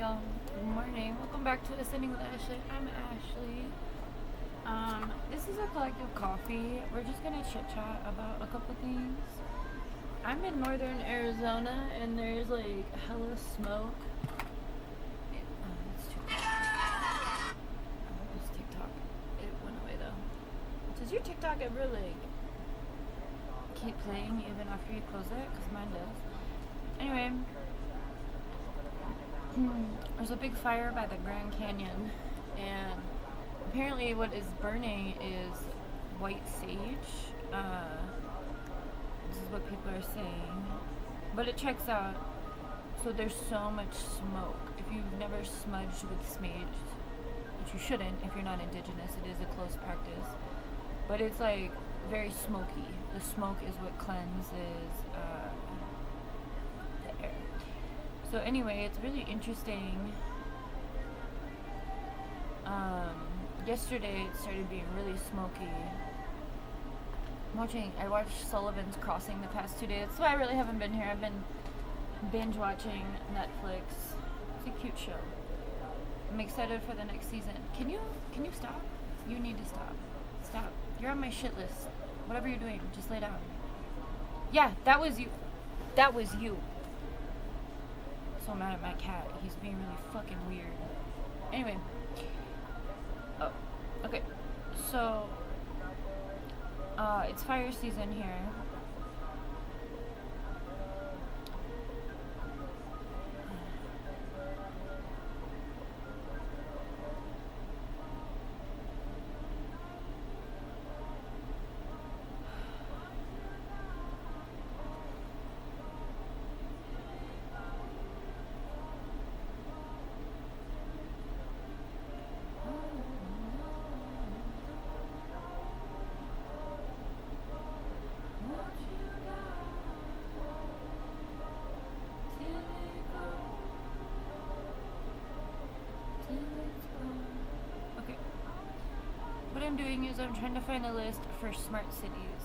y'all. Good morning. Welcome back to Ascending with Ashley. I'm Ashley. This is a collective coffee. We're just gonna chit chat about a couple things. I'm in northern Arizona and there's like hella smoke. It's too quiet. It's TikTok. It went away though. Does your TikTok ever like keep playing even after you close it? Cause mine does. Anyway. There's a big fire by the Grand Canyon, and apparently what is burning is white sage. This is what people are saying, but it checks out. So there's so much smoke. If you've never smudged with smage, which you shouldn't if you're not indigenous, it is a close practice, but it's like very smoky. The smoke is what cleanses the air. So anyway, it's really interesting. Yesterday it started being really smoky. I watched Sullivan's Crossing the past 2 days. So I really haven't been here. I've been binge watching Netflix. It's a cute show. I'm excited for the next season. Can you stop? You need to stop. Stop. You're on my shit list. Whatever you're doing, just lay down. Yeah, that was you. That was you. So mad at my cat. He's being really fucking weird. Anyway. Oh, okay. So, it's fire season here. What I'm doing is I'm trying to find a list for smart cities.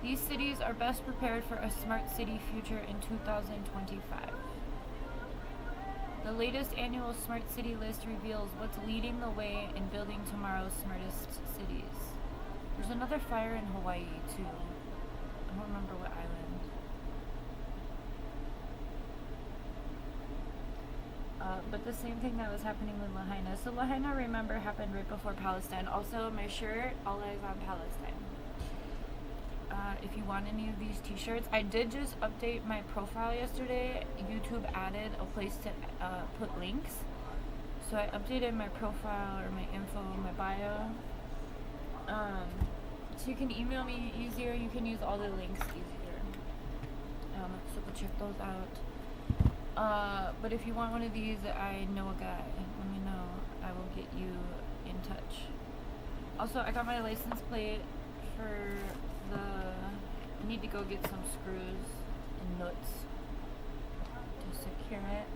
These cities are best prepared for a smart city future in 2025. The latest annual smart city list reveals what's leading the way in building tomorrow's smartest cities. There's another fire in Hawaii too. I don't remember what island. But the same thing that was happening with Lahaina. So Lahaina, remember, happened right before Palestine. Also, my shirt, All Eyes on Palestine. If you want any of these t-shirts, I did just update my profile yesterday. YouTube added a place to put links. So I updated my profile or my info, my bio. So you can email me easier. You can use all the links easier. So go check those out. But if you want one of these, I know a guy. Let me know. I will get you in touch. Also, I got my license plate for I need to go get some screws and nuts to secure it.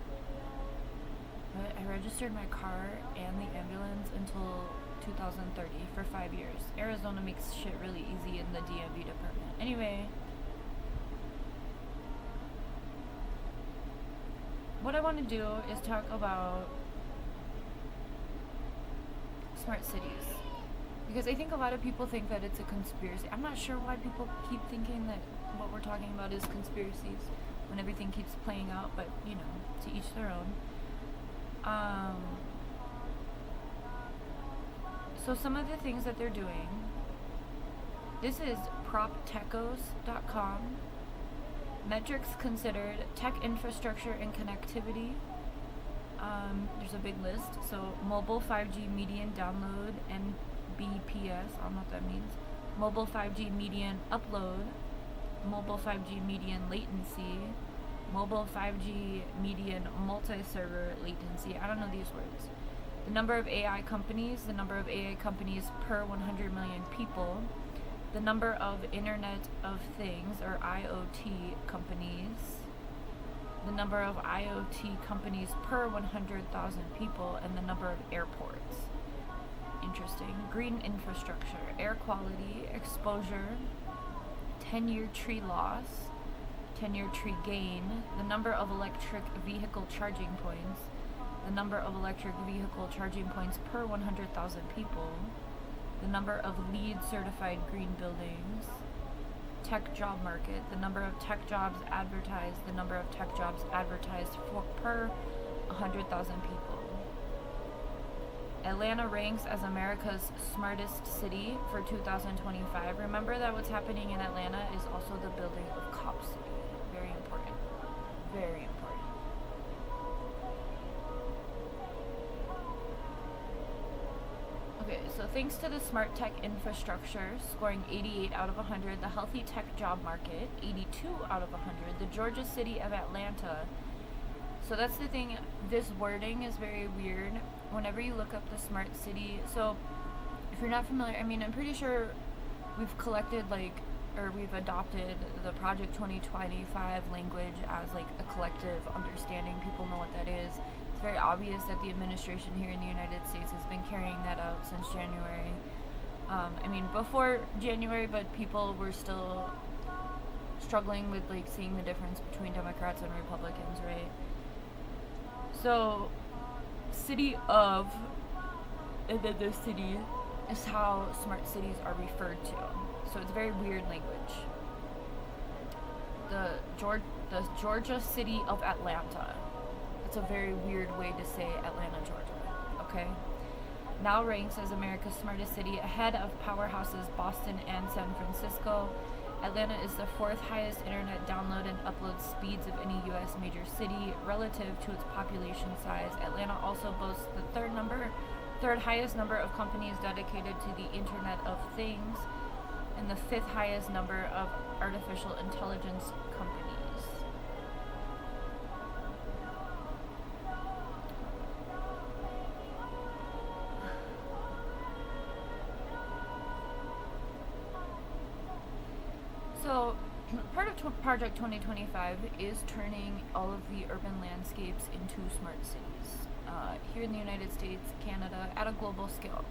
But I registered my car and the ambulance until 2030 for 5 years. Arizona makes shit really easy in the DMV department. Anyway. What I want to do is talk about smart cities. Because I think a lot of people think that it's a conspiracy. I'm not sure why people keep thinking that what we're talking about is conspiracies when everything keeps playing out, but, you know, to each their own. So some of the things that they're doing, this is proptechos.com. Metrics considered, tech infrastructure and connectivity. There's a big list. So mobile 5G median download, MBPS, I don't know what that means. Mobile 5G median upload, mobile 5G median latency, mobile 5G median multi-server latency. I don't know these words. The number of AI companies per 100 million people. The number of Internet of Things, or IoT companies, the number of IoT companies per 100,000 people, and the number of airports. Interesting. Green infrastructure, air quality, exposure, 10-year tree loss, 10-year tree gain, the number of electric vehicle charging points, the number of electric vehicle charging points per 100,000 people, the number of LEED certified green buildings, tech job market, the number of tech jobs advertised, the number of tech jobs advertised per 100,000 people. Atlanta ranks as America's smartest city for 2025. Remember that what's happening in Atlanta is also the building of Cop City. Very important. Very important. Okay, so thanks to the smart tech infrastructure, scoring 88 out of 100, the healthy tech job market, 82 out of 100, the Georgia city of Atlanta. So that's the thing, this wording is very weird. Whenever you look up the smart city, so if you're not familiar, I mean, I'm pretty sure we've collected we've adopted the Project 2025 language as like a collective understanding. People know what that is. It's very obvious that the administration here in the United States has been carrying that out since January. I mean, before January, but people were still struggling with like seeing the difference between Democrats and Republicans, right? So, city of, and then the city is how smart cities are referred to. So it's very weird language. The Georgia city of Atlanta. It's a very weird way to say Atlanta, Georgia. Okay? Now ranks as America's smartest city, ahead of powerhouses Boston and San Francisco. Atlanta is the fourth highest internet download and upload speeds of any U.S. major city relative to its population size. Atlanta also boasts the third highest number of companies dedicated to the Internet of Things, and the fifth highest number of artificial intelligence companies. So, part of Project 2025 is turning all of the urban landscapes into smart cities. Here in the United States, Canada, at a global scale.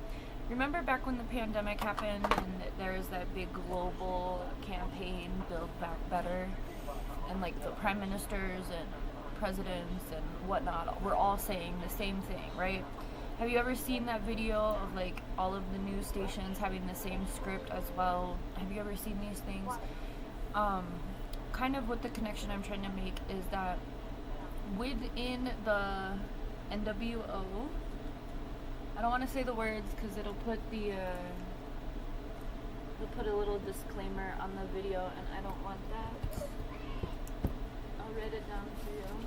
Remember back when the pandemic happened and there was that big global campaign, Build Back Better, and like the prime ministers and presidents and whatnot were all saying the same thing, right? Have you ever seen that video of like all of the news stations having the same script as well? Have you ever seen these things? Kind of what the connection I'm trying to make is that within the NWO, I don't want to say the words because it'll put it'll put a little disclaimer on the video, and I don't want that. I'll write it down for you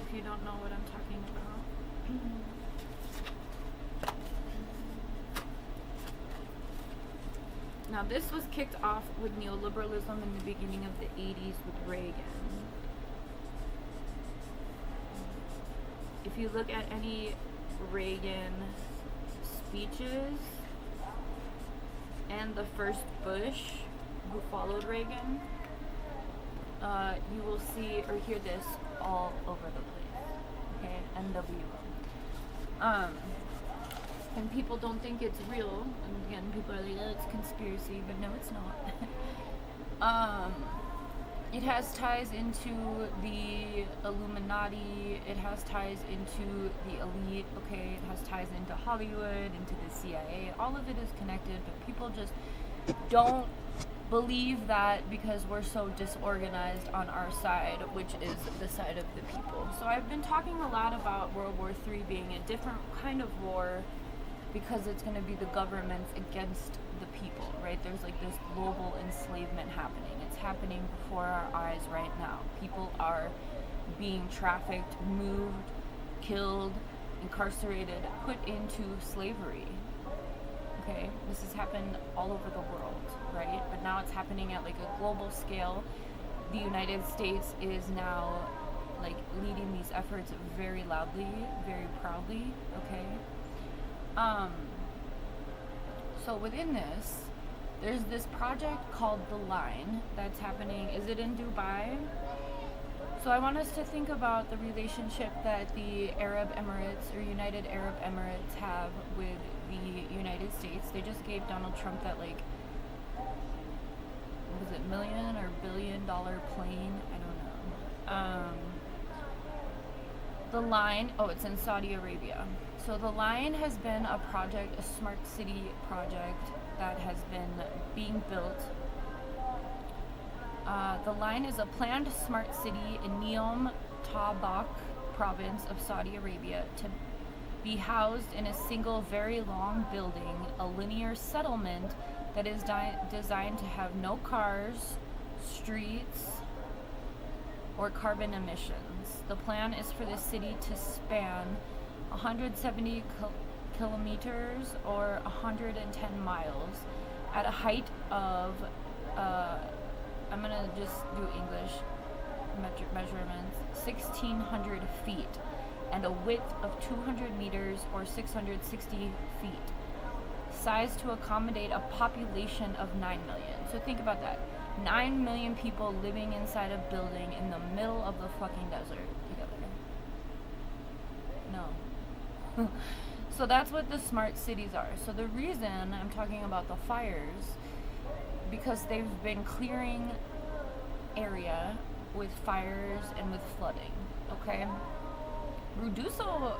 if you don't know what I'm talking about. Now, this was kicked off with neoliberalism in the beginning of the 80s with Reagan. If you look at any Reagan speeches and the first Bush who followed Reagan, you will see or hear this all over the place. Okay, NWO. And people don't think it's real. And again, people are like, oh, it's conspiracy, but no, it's not. It has ties into the Illuminati. It has ties into the elite. Okay, it has ties into Hollywood, into the CIA. All of it is connected, but people just don't believe that because we're so disorganized on our side, which is the side of the people. So I've been talking a lot about World War III being a different kind of war because it's going to be the governments against the people, right? There's like this global enslavement happening. It's happening before our eyes right now. People are being trafficked, moved, killed, incarcerated, put into slavery. Okay, this has happened all over the world, right? But now it's happening at like a global scale. The United States is now like leading these efforts very loudly, very proudly, okay? So within this, there's this project called The Line that's happening. Is it in Dubai? So I want us to think about the relationship that the Arab Emirates or United Arab Emirates have with the United States. They just gave Donald Trump that like was it million or billion-dollar plane? I don't know. The Line, oh, it's in Saudi Arabia. So the Line has been a project, a smart city project that has been being built. The Line is a planned smart city in Neom Tabak province of Saudi Arabia to be housed in a single very long building, a linear settlement that is designed to have no cars, streets, or carbon emissions. The plan is for the city to span 170 kilometers or 110 miles at a height of, I'm gonna just do English metric measurements, 1,600 feet, and a width of 200 meters or 660 feet. Sized to accommodate a population of 9 million. So think about that. 9 million people living inside a building in the middle of the fucking desert together. No. So that's what the smart cities are. So the reason I'm talking about the fires, because they've been clearing area with fires and with flooding, okay? Ruidoso,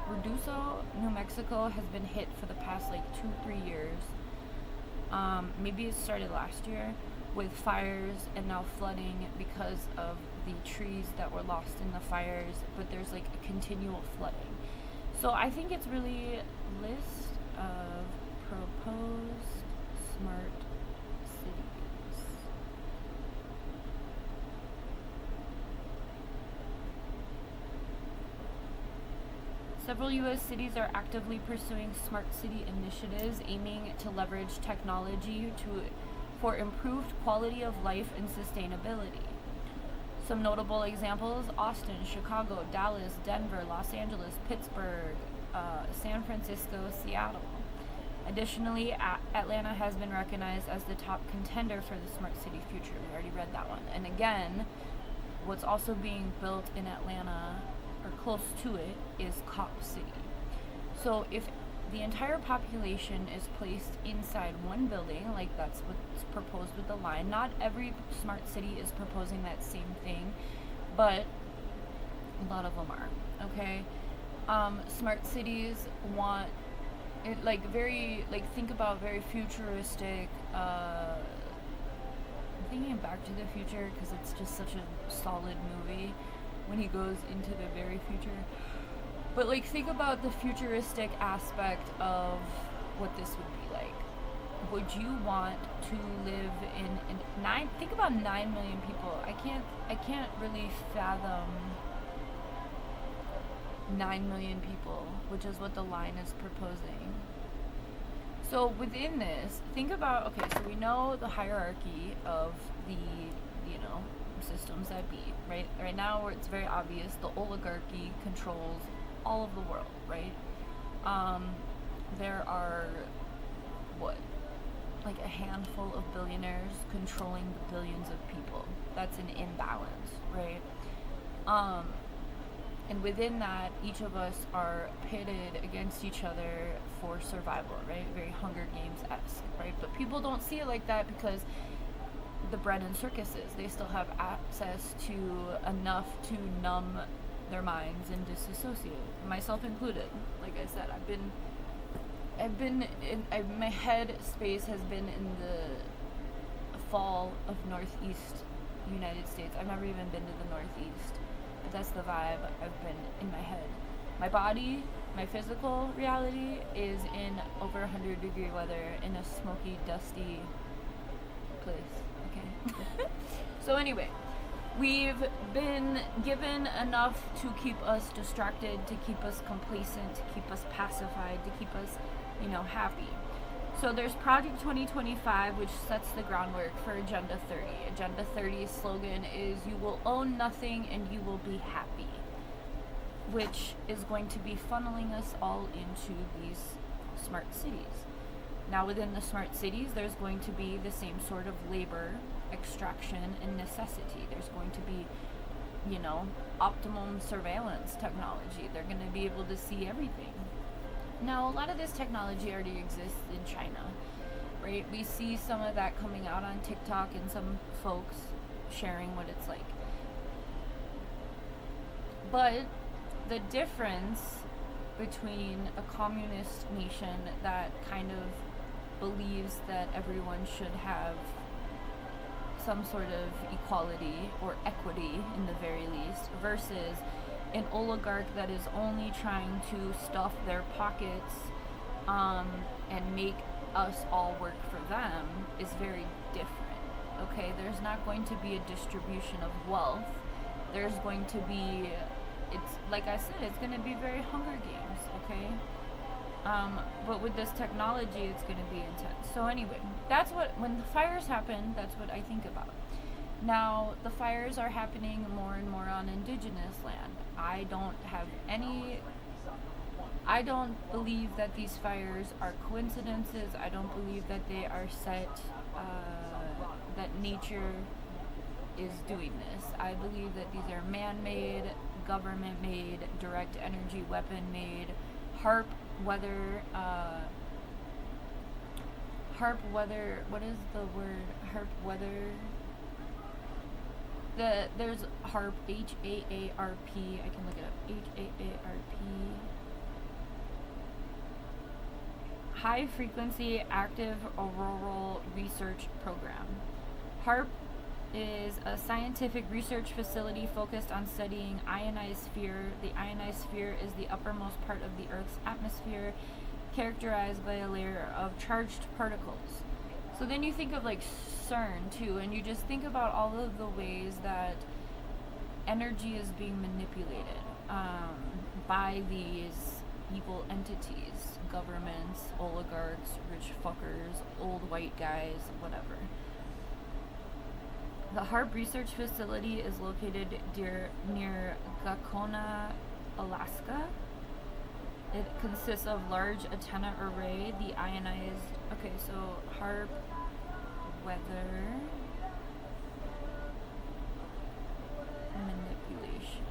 New Mexico has been hit for the past like 2-3 years. Maybe it started last year with fires and now flooding because of the trees that were lost in the fires, but there's like a continual flooding. So I think it's really list of proposed smart cities. Several U.S. cities are actively pursuing smart city initiatives aiming to leverage technology for improved quality of life and sustainability. Some notable examples: Austin, Chicago, Dallas, Denver, Los Angeles, Pittsburgh, San Francisco, Seattle. Additionally, Atlanta has been recognized as the top contender for the Smart City Future. We already read that one. And again, what's also being built in Atlanta, or close to it, is Cop City. So if the entire population is placed inside one building, like that's what's proposed with the Line. Not every smart city is proposing that same thing, but a lot of them are, okay? Smart cities want it, like, very, like, think about very futuristic, I'm thinking of Back to the Future because it's just such a solid movie when he goes into the very future. But, like, think about the futuristic aspect of what this would be like. Would you want to live in think about 9 million people. I can't really fathom 9 million people, which is what the Line is proposing. So within this, think about, okay, so we know the hierarchy of the, systems that be, right? Right now, where it's very obvious, the oligarchy controls all of the world, right? There are, like a handful of billionaires controlling the billions of people. That's an imbalance, right? And within that, each of us are pitted against each other for survival, right? Very Hunger Games-esque, right? But people don't see it like that because the bread and circuses, they still have access to enough to numb their minds and disassociate, myself included. Like I said, my head space has been in the fall of Northeast United States. I've never even been to the Northeast, but that's the vibe I've been in my head. My body, my physical reality is in over 100-degree weather in a smoky, dusty place, okay? So anyway, we've been given enough to keep us distracted, to keep us complacent, to keep us pacified, to keep us, happy. So there's Project 2025, which sets the groundwork for Agenda 30. Agenda 30's slogan is, "You will own nothing and you will be happy," which is going to be funneling us all into these smart cities. Now within the smart cities, there's going to be the same sort of labor extraction and necessity. There's going to be, optimum surveillance technology. They're going to be able to see everything. Now, a lot of this technology already exists in China. right? We see some of that coming out on TikTok and some folks sharing what it's like. But the difference between a communist nation that kind of believes that everyone should have some sort of equality or equity in the very least versus an oligarch that is only trying to stuff their pockets and make us all work for them is very different. Okay, there's not going to be a distribution of wealth. There's going to be, it's like I said, it's going to be very Hunger Games, okay? But with this technology, it's going to be intense. So anyway, that's what, when the fires happen, that's what I think about. Now, the fires are happening more and more on indigenous land. I don't believe that these fires are coincidences. I don't believe that they are set, that nature is doing this. I believe that these are man-made, government-made, direct energy weapon-made, HAARP weather, what is the word? HAARP weather. There's HAARP, H-A-A-R-P, I can look it up, H-A-A-R-P. High Frequency Active Auroral Research Program. HAARP is a scientific research facility focused on studying ionized sphere. The ionized sphere is the uppermost part of the Earth's atmosphere, characterized by a layer of charged particles. So then you think of like CERN too, and you just think about all of the ways that energy is being manipulated by these evil entities, governments, oligarchs, rich fuckers, old white guys, whatever. The HAARP research facility is located near Gakona, Alaska. It consists of large antenna array, the ionized, okay, so HAARP weather manipulation.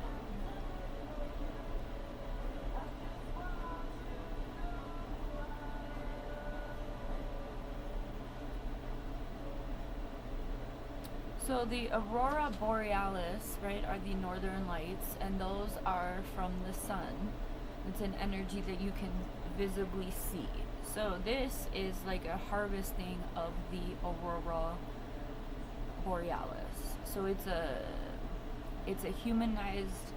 So the aurora borealis, right, are the northern lights, and those are from the sun. It's an energy that you can visibly see. So this is like a harvesting of the aurora borealis. So it's a humanized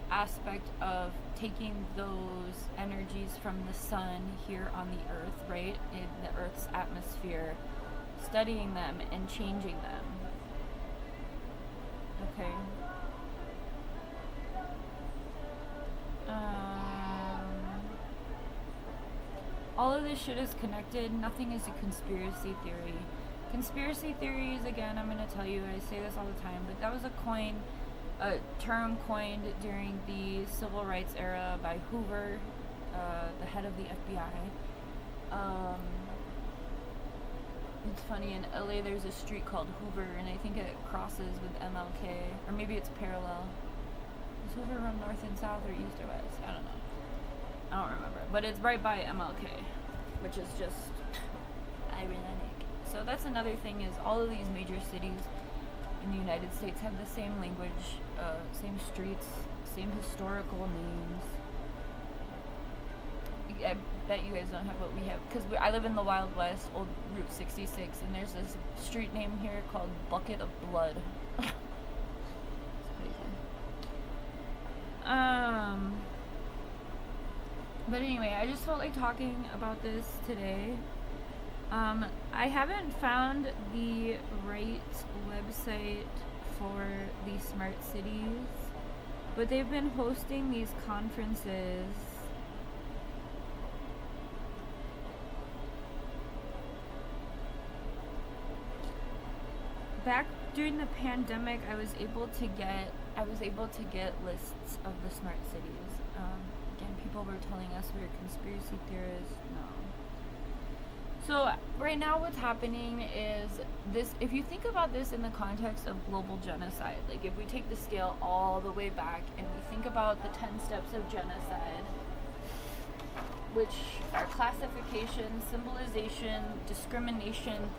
aspect of taking those energies from the sun here on the earth, right, in the earth's atmosphere, studying them and changing them. Okay. All of this shit is connected. Nothing is a conspiracy theory. Conspiracy theories, again, I'm going to tell you, I say this all the time, but that was a term coined during the civil rights era by Hoover, the head of the FBI. It's funny, in LA there's a street called Hoover, and I think it crosses with MLK, or maybe it's parallel. Does Hoover run north and south, or east or west? I don't know. I don't remember. But it's right by MLK, which is just ironic. So that's another thing, is all of these major cities in the United States have the same language, same streets, same historical names. I bet you guys don't have what we have, because I live in the Wild West, old Route 66, and there's this street name here called Bucket of Blood. It's crazy. But anyway, I just felt like talking about this today. I haven't found the right website for the smart cities, but they've been hosting these conferences. Back during the pandemic, I was able to get lists of the smart cities. Again, people were telling us we were conspiracy theorists. No. So right now what's happening is this, if you think about this in the context of global genocide, like if we take the scale all the way back and we think about the 10 steps of genocide, which are classification, symbolization, discrimination,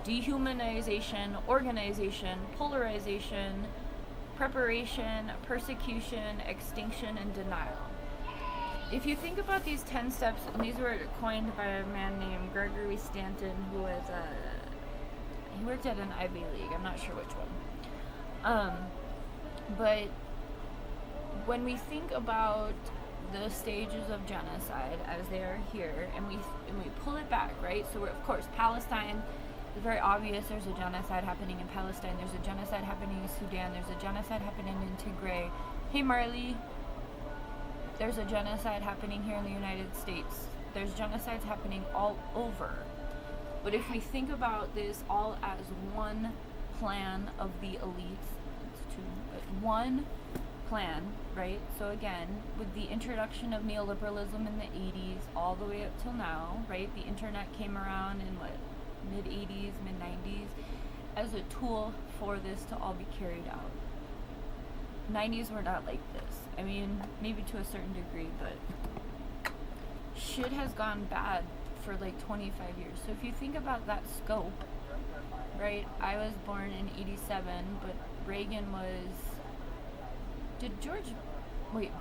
dehumanization, organization, polarization, preparation, persecution, extinction, and denial. If you think about these 10 steps, and these were coined by a man named Gregory Stanton, who was he worked at an Ivy League, I'm not sure which one. But when we think about the stages of genocide as they are here, and we pull it back, right? So of course, Palestine is very obvious. There's a genocide happening in Palestine. There's a genocide happening in Sudan. There's a genocide happening in Tigray. Hey, Marley. There's a genocide happening here in the United States. There's genocides happening all over. But if we think about this all as one plan of the elites, it's two, but one plan, right? So again, with the introduction of neoliberalism in the 80s all the way up till now, right? The internet came around in mid-80s, mid-90s as a tool for this to all be carried out. 90s were not like this. I mean, maybe to a certain degree, but shit has gone bad for like 25 years. So if you think about that scope, right? I was born in 87, but Reagan was...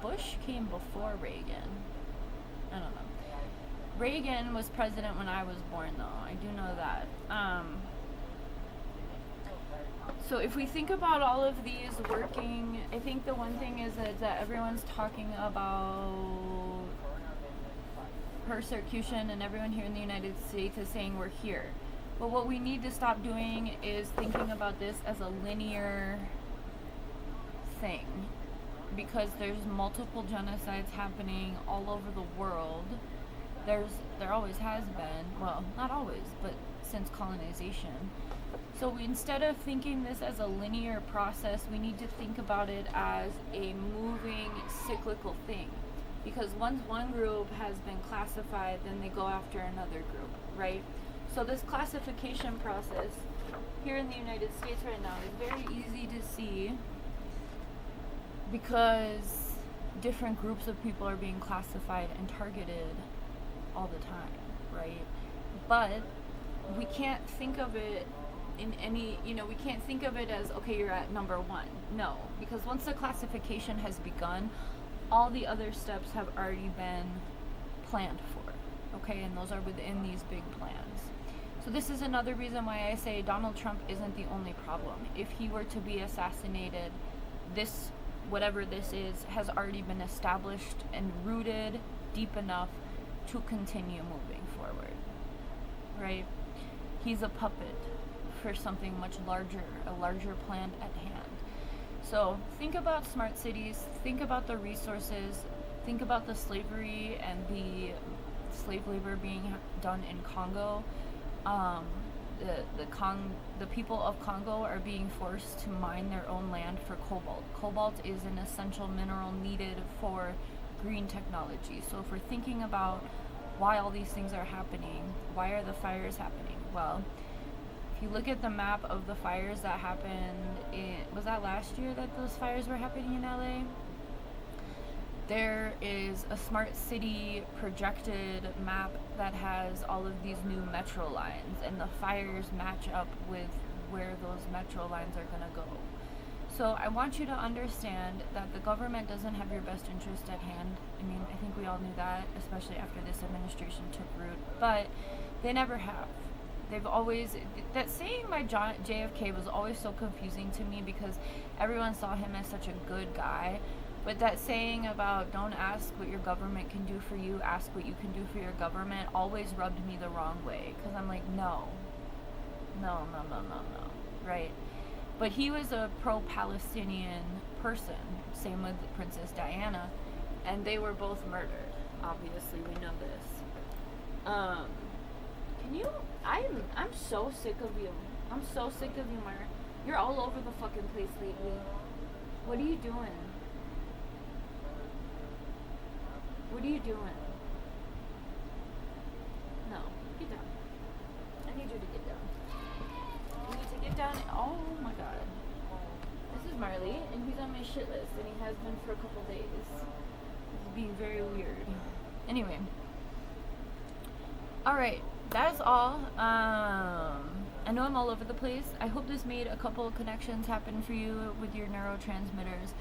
Bush came before Reagan. I don't know. Reagan was president when I was born, though. I do know that. So if we think about all of these working, I think the one thing is that everyone's talking about persecution, and everyone here in the United States is saying we're here. But what we need to stop doing is thinking about this as a linear thing, because there's multiple genocides happening all over the world. There always has been, well, not always, but since colonization. So instead of thinking this as a linear process, we need to think about it as a moving, cyclical thing. Because once one group has been classified, then they go after another group, right? So this classification process here in the United States right now is very easy to see, because different groups of people are being classified and targeted all the time, right? But we can't think of it in any, we can't think of it as, okay, you're at number one. No, because once the classification has begun, all the other steps have already been planned for, okay? And those are within these big plans. So this is another reason why I say Donald Trump isn't the only problem. If he were to be assassinated, this, whatever this is, has already been established and rooted deep enough to continue moving forward, right? He's a puppet for something much larger, a larger plan at hand. So think about smart cities, think about the resources, think about the slavery and the slave labor being done in Congo. The people of Congo are being forced to mine their own land for cobalt. Cobalt is an essential mineral needed for green technology. So if we're thinking about why all these things are happening, why are the fires happening? Well, if you look at the map of the fires that happened was that last year that those fires were happening in LA? There is a smart city projected map that has all of these new metro lines, and the fires match up with where those metro lines are going to go. So I want you to understand that the government doesn't have your best interest at hand. I mean, I think we all knew that, especially after this administration took root, but they never have. They've always, that saying by JFK was always so confusing to me, because everyone saw him as such a good guy. But that saying about don't ask what your government can do for you, ask what you can do for your government, always rubbed me the wrong way. Because I'm like, no, right? But he was a pro-Palestinian person, same with Princess Diana, and they were both murdered. Obviously, we know this. I'm so sick of you. I'm so sick of you, Myra. You're all over the fucking place lately. What are you doing? What are you doing? No, get down. I need you to get down. You need to get down. Oh my god. This is Marley, and he's on my shit list, and he has been for a couple days. He's being very weird. Anyway, Alright, that is all. I know I'm all over the place. I hope this made a couple of connections happen for you with your neurotransmitters.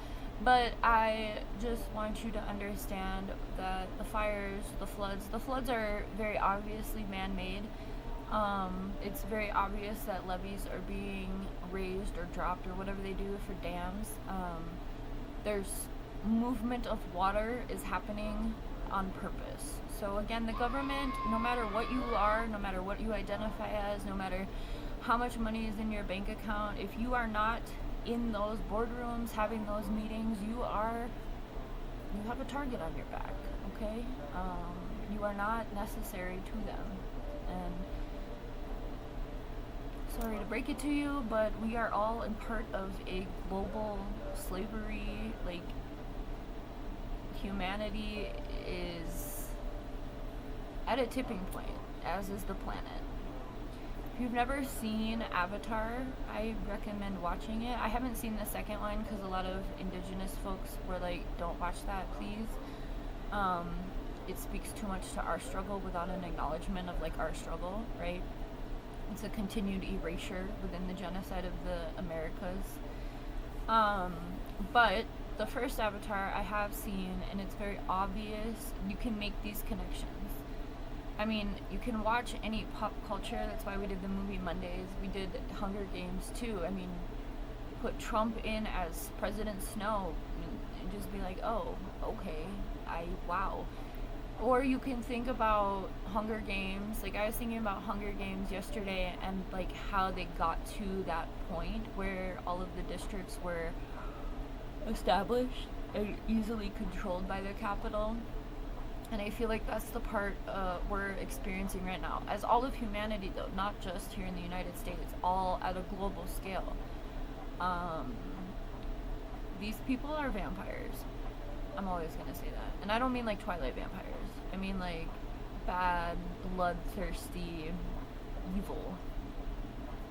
But I just want you to understand that the fires, the floods are very obviously man-made. It's very obvious that levees are being raised or dropped or whatever they do for dams. There's movement of water is happening on purpose. So again, the government, no matter what you are, no matter what you identify as, no matter how much money is in your bank account, if you are not in those boardrooms having those meetings, you have a target on your back, okay? You are not necessary to them. And sorry to break it to you, but we are all in part of a global slavery. Like, humanity is at a tipping point, as is the planet. If you've never seen Avatar, I recommend watching it. I haven't seen the second one because a lot of indigenous folks were like, don't watch that, please. It speaks too much to our struggle without an acknowledgement of like our struggle, right? It's a continued erasure within the genocide of the Americas. But the first Avatar I have seen, and it's very obvious, you can make these connections. I mean, you can watch any pop culture. That's why we did the movie Mondays. We did Hunger Games too. I mean, put Trump in as President Snow and just be like, oh, okay, wow. Or you can think about Hunger Games. Like, I was thinking about Hunger Games yesterday and like how they got to that point where all of the districts were established and easily controlled by the capital. And I feel like that's the part we're experiencing right now. As all of humanity, though, not just here in the United States, all at a global scale. These people are vampires. I'm always going to say that. And I don't mean like Twilight vampires. I mean like bad, bloodthirsty, evil.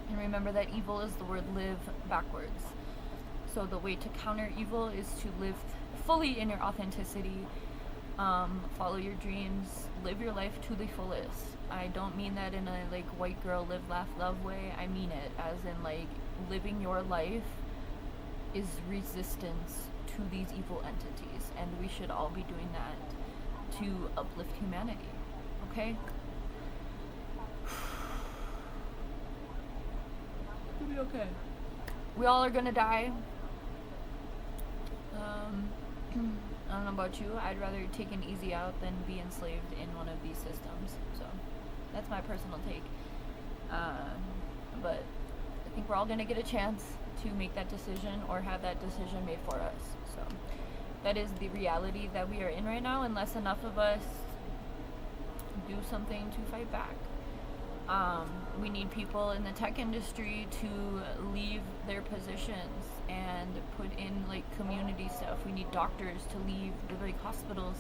And remember that evil is the word live backwards. So the way to counter evil is to live fully in your authenticity. Follow your dreams, live your life to the fullest. I don't mean that in a like white girl live, laugh, love way. I mean it as in like living your life is resistance to these evil entities, and we should all be doing that to uplift humanity. Okay? It'll be okay. We all are gonna die. I don't know about you, I'd rather take an easy out than be enslaved in one of these systems. So, that's my personal take. But I think we're all going to get a chance to make that decision or have that decision made for us. So, that is the reality that we are in right now, unless enough of us do something to fight back. We need people in the tech industry to leave their positions and put in like community stuff. We need doctors to leave the like hospitals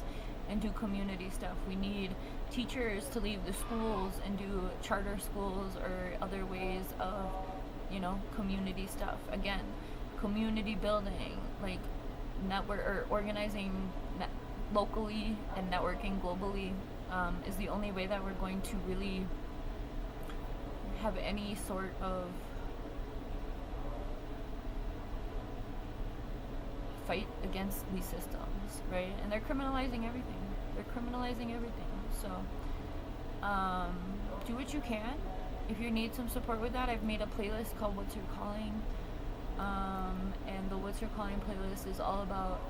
and do community stuff. We need teachers to leave the schools and do charter schools or other ways of, community stuff. Again, community building, like network or organizing locally and networking globally is the only way that we're going to really have any sort of fight against these systems, right? And they're criminalizing everything. So, do what you can. If you need some support with that, I've made a playlist called What's Your Calling. And the What's Your Calling playlist is all about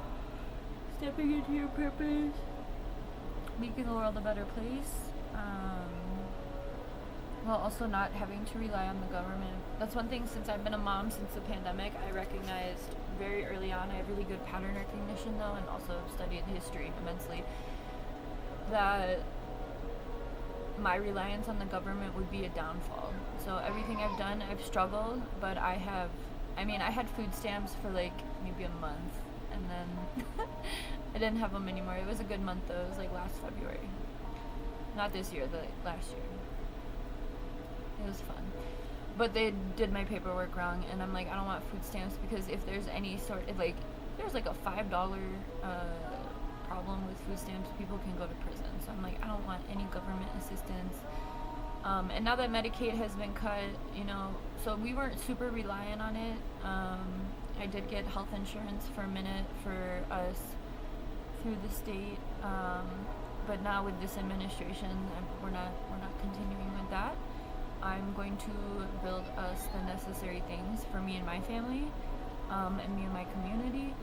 stepping into your purpose, making the world a better place, while also not having to rely on the government. That's one thing, since I've been a mom since the pandemic, I recognized very early on. I have really good pattern recognition though, and also studied history immensely, that my reliance on the government would be a downfall. So everything I've done, I've struggled, but I had food stamps for like maybe a month, and then I didn't have them anymore. It was a good month though. It was like last February. Not this year, the last year. It was fun. But they did my paperwork wrong, and I'm like, I don't want food stamps, because if there's any sort of, like, there's like a $5 problem with food stamps, people can go to prison. So I'm like, I don't want any government assistance. And now that Medicaid has been cut, so we weren't super reliant on it. I did get health insurance for a minute for us through the state, but now with this administration, we're not continuing with that. I'm going to build us the necessary things for me and my family, and me and my community.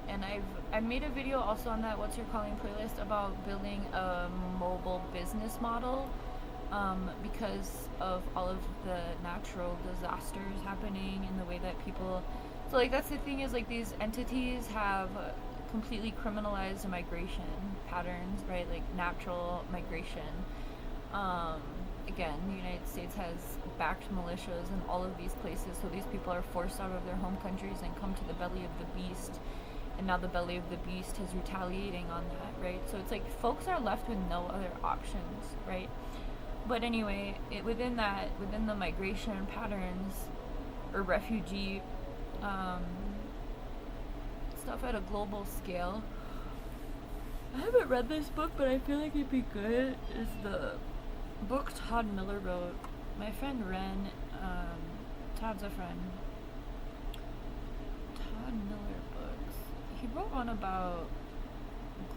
And I've made a video also on that What's Your Calling playlist about building a mobile business model, because of all of the natural disasters happening and the way that people, so like that's the thing, is like these entities have completely criminalized migration patterns, right? Like natural migration. Again, the United States has backed militias in all of these places, so these people are forced out of their home countries and come to the belly of the beast, and now the belly of the beast is retaliating on that, right? So it's like folks are left with no other options, right? But anyway, within the migration patterns or refugee stuff at a global scale, I haven't read this book, but I feel like it'd be good, is the book Todd Miller wrote. My friend Ren, Todd's a friend. Todd Miller books. He wrote one about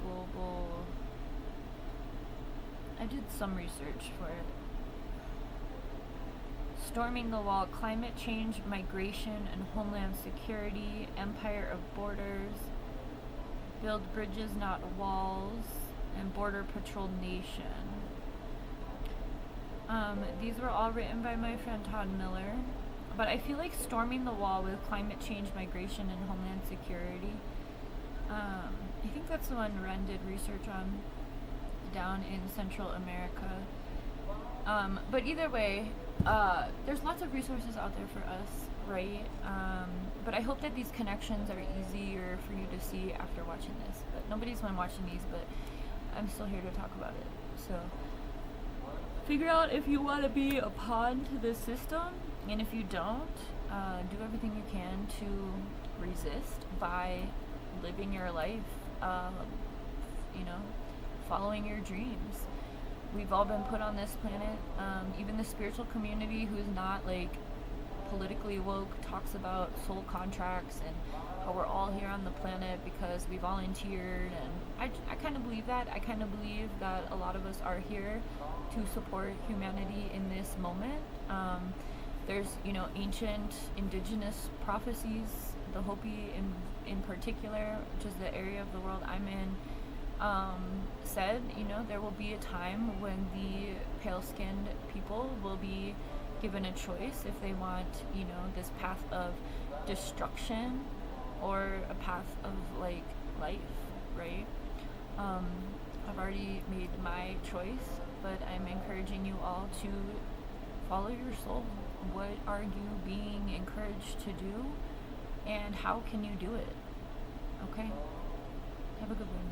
global. I did some research for it. Storming the Wall: Climate Change, Migration, and Homeland Security, Empire of Borders, Build Bridges Not Walls, and Border Patrol Nation. These were all written by my friend Todd Miller, but I feel like Storming the Wall with Climate Change, Migration, and Homeland Security, I think that's the one Ren did research on down in Central America. But either way, there's lots of resources out there for us, right? But I hope that these connections are easier for you to see after watching this. But nobody's been watching these, but I'm still here to talk about it. So figure out if you want to be a pawn to the system, and if you don't, do everything you can to resist by living your life, following your dreams. We've all been put on this planet, even the spiritual community who's not like politically woke talks about soul contracts and how we're all here on the planet because we volunteered, and I kind of believe that. I kind of believe that a lot of us are here to support humanity in this moment. There's, ancient indigenous prophecies, the Hopi in particular, which is the area of the world I'm in, said, there will be a time when the pale-skinned people will be given a choice if they want, this path of destruction or a path of, like, life, right? I've already made my choice, but I'm encouraging you all to follow your soul. What are you being encouraged to do, and how can you do it? Okay? Have a good one.